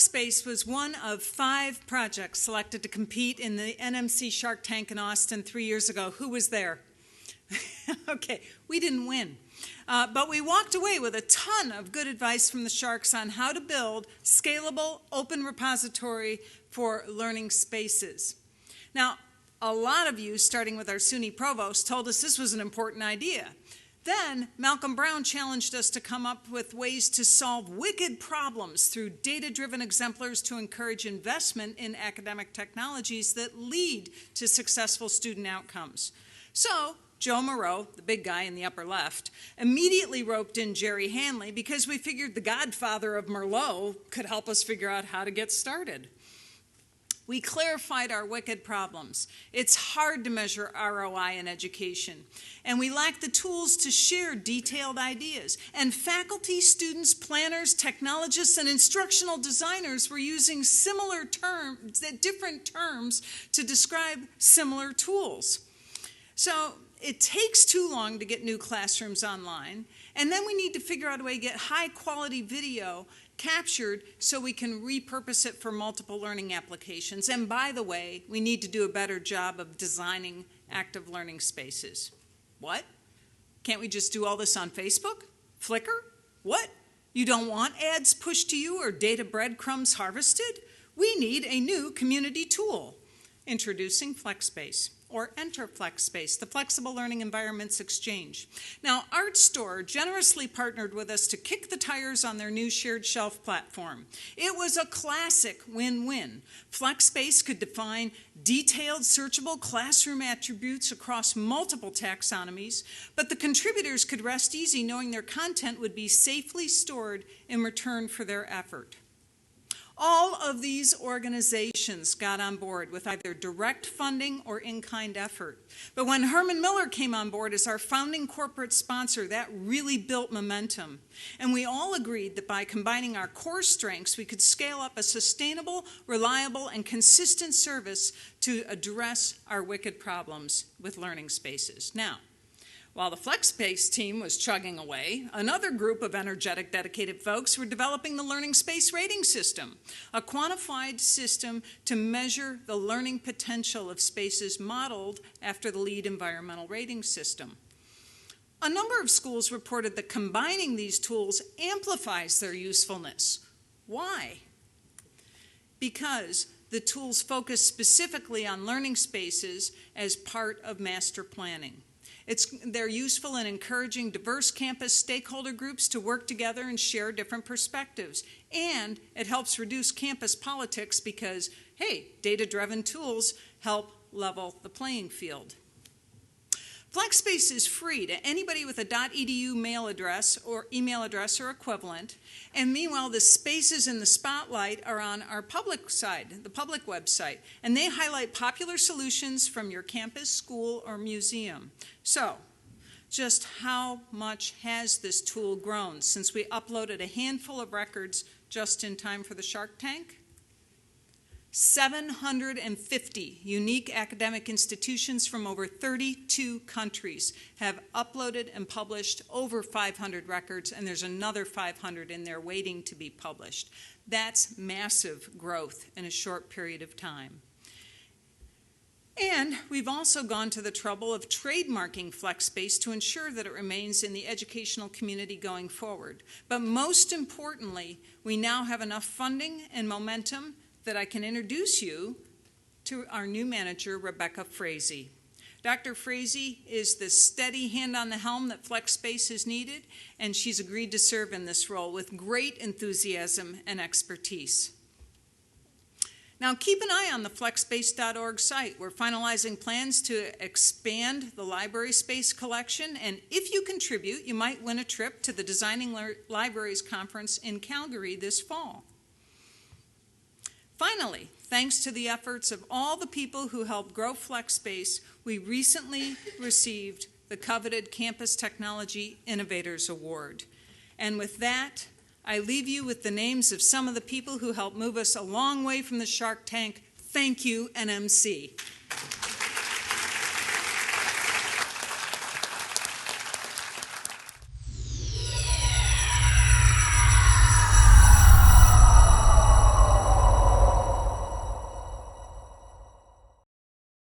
FLEXspace was one of 5 projects selected to compete in the NMC Shark Tank in Austin 3 years ago. Who was there? Okay, we didn't win. But we walked away with a ton of good advice from the sharks on how to build scalable, open repository for learning spaces. Now, a lot of you, starting with our Suny provost, told us this was an important idea. Then, Malcolm Brown challenged us to come up with ways to solve wicked problems through data-driven exemplars to encourage investment in academic technologies that lead to successful student outcomes. So, Joe Moreau, the big guy in the upper left, immediately roped in Jerry Hanley because we figured the godfather of Merlot could help us figure out how to get started. We clarified our wicked problems. It's hard to measure ROI in education, and we lack the tools to share detailed ideas. And faculty, students, planners, technologists, and instructional designers were using similar terms, different terms to describe similar tools. So it takes too long to get new classrooms online, and then we need to figure out a way to get high-quality video captured so we can repurpose it for multiple learning applications. And by the way, we need to do a better job of designing active learning spaces. What? Can't we just do all this on Facebook? Flickr? What? You don't want ads pushed to you or data breadcrumbs harvested? We need a new community tool. Introducing FLEXspace, or Enter FLEXspace, the Flexible Learning Environments Exchange. Now, ArtStore generously partnered with us to kick the tires on their new shared shelf platform. It was a classic win-win. FLEXspace could define detailed, searchable classroom attributes across multiple taxonomies, but the contributors could rest easy knowing their content would be safely stored in return for their effort. All of these organizations got on board with either direct funding or in-kind effort. But when Herman Miller came on board as our founding corporate sponsor, that really built momentum. And we all agreed that by combining our core strengths, we could scale up a sustainable, reliable, and consistent service to address our wicked problems with learning spaces. Now, while the FLEXspace team was chugging away, another group of energetic, dedicated folks were developing the Learning Space Rating System, a quantified system to measure the learning potential of spaces modeled after the LEED environmental rating system. A number of schools reported that combining these tools amplifies their usefulness. Why? Because the tools focus specifically on learning spaces as part of master planning. They're useful in encouraging diverse campus stakeholder groups to work together and share different perspectives. And it helps reduce campus politics because, hey, data-driven tools help level the playing field. FLEXspace is free to anybody with a .edu mail address or email address or equivalent. And meanwhile, the spaces in the spotlight are on our public side, the public website. And they highlight popular solutions from your campus, school, or museum. So, just how much has this tool grown since we uploaded a handful of records just in time for the Shark Tank? 750 unique academic institutions from over 32 countries have uploaded and published over 500 records, and there's another 500 in there waiting to be published. That's massive growth in a short period of time. And we've also gone to the trouble of trademarking FLEXspace to ensure that it remains in the educational community going forward. But most importantly, we now have enough funding and momentum that I can introduce you to our new manager, Rebecca Frazee. Dr. Frazee is the steady hand on the helm that FLEXspace has needed, and she's agreed to serve in this role with great enthusiasm and expertise. Now, keep an eye on the FLEXspace.org site. We're finalizing plans to expand the library space collection, and if you contribute, you might win a trip to the Designing Libraries Conference in Calgary this fall. Finally, thanks to the efforts of all the people who helped grow FLEXspace, we recently received the coveted Campus Technology Innovators Award. And with that, I leave you with the names of some of the people who helped move us a long way from the Shark Tank. Thank you, NMC.